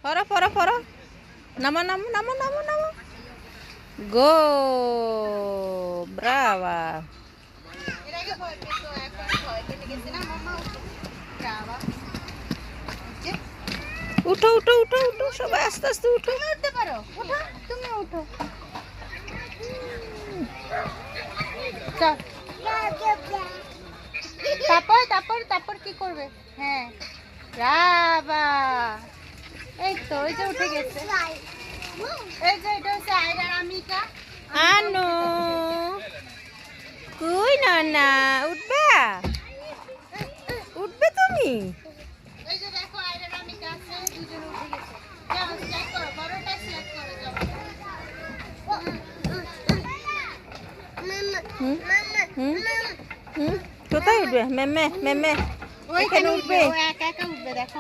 পড়ো পড়ো পড়ো। নামো নামো নামো নামো নামো। গো ব্রাভা। উঠো উঠো উঠো উঠো সবাই আস্তে আস্তে উঠো। উঠতে পারো, উঠো, তুমি উঠো। চল। তারপর কি করবে? হ্যাঁ, ব্রাভা। এই তো, ওই যে উঠে গেছে। এই যে এটা হচ্ছে আয়রার আমিটা। আনো কই না না উঠবে উঠবে তুমি। এই যে দেখো আয়রার আমিটা আছে, দুজন উঠে গেছে। যাও সিলেক্ট করো, বড়টা সিলেক্ট করো, যাও। হুম হুম হুম কোথায় উঠবে মেমে মেমে ওইখানে উঠবে, ও